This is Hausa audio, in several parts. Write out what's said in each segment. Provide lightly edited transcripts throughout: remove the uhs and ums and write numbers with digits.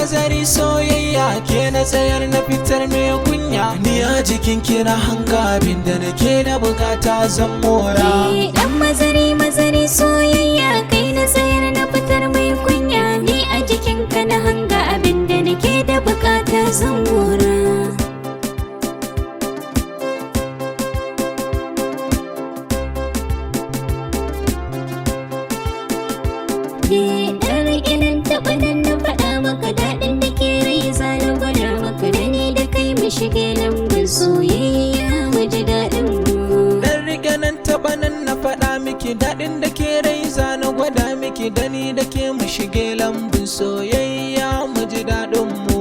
mazari soyayya ke na tsayar na fitar mai kunya. Ni a jikin kina hanga abin da nake da bukata zan mora. Dan mazari soyayya kai na tsayar na fitar mai kunya. Ni a jikin ka na hanga abin da nake da bukata zan mora. Dan rike nan taɓa nan na faɗa maka daɗin da ke rai zana gwada maka da ni da kai mu shige lambun soyayya mu ji daɗin mu. Dan rike nan taɓa nan na faɗa miki daɗin da ke rai zana gwada miki da ni da ke mu shige lambun soyayya mu ji daɗin mu.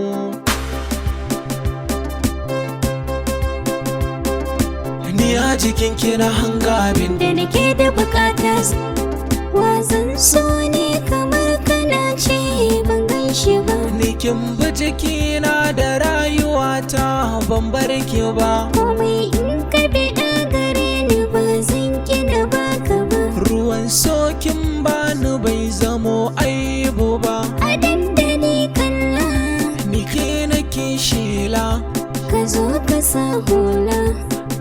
Ni a jikin kina hanga abin da nake da bukata wazan so ne kamar kana ce ban gan shi ba. Ni kin bi jikina da rayuwata ban bar ki ba. Komai in ka bi gare ni ba zan ki da baka ba. Ruwan sokin bani bai zamo aibu ba. A dandali kalla ni ke nake shela. Ka zo ka sa hula.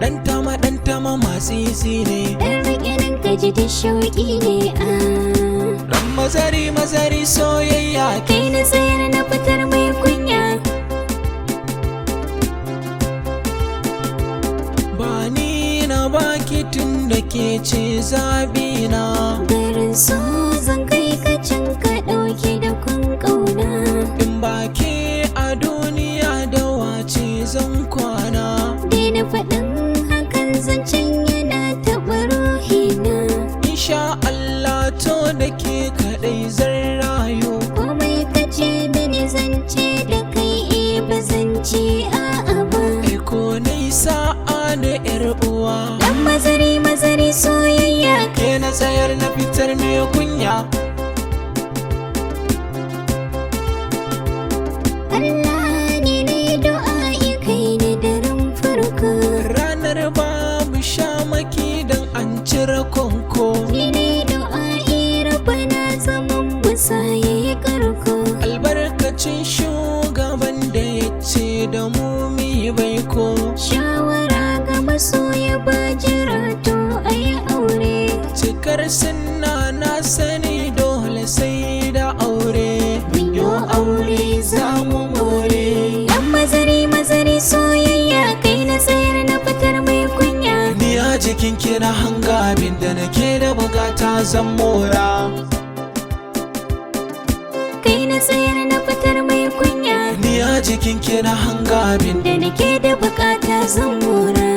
Dan tama masu isi ne. Dan rike nan ka ji da shauƙi ne a. Dan mazari soyayya kai na tsayar na fitar mai kunya. Ba ni na baki tun da ke ce zabina. Garin so zan kai ka can ka ɗauke da kun ƙauna. In ba ke a duniya da wace zan kwana. Dina faɗin hakan zancen yana taɓa ruhina. Insha Allah to da ke kaɗai zan rayu. Komai ka ce mini zance da kai ba zance a'a ba. Ko nai sa'a da ƴar uwa. Dan mazari soyayya ke na tsayar na fitar mai kunya. Allah ne ne du'a'i kai ne daren farko. Ranar babu shamaki dan an cire konko. Ni ne du'a'i rabana zaman musa yayi karko. Albarkacin shugaban da ya ce da mu mi baiko. Shawara ga masoya ba jira to ayi aure. Cikar sunna na sani dole sai da aure. Mun yo aure za mu more. Dan mazari soyayya kai na tsayar na fitar mai kunya. Ni a jikin kina hanga abin da nake da bukata zan mora. Kai na tsayar na fitar mai kunya. Ni a jikin kina hanga abin da nake da bukata zan mora.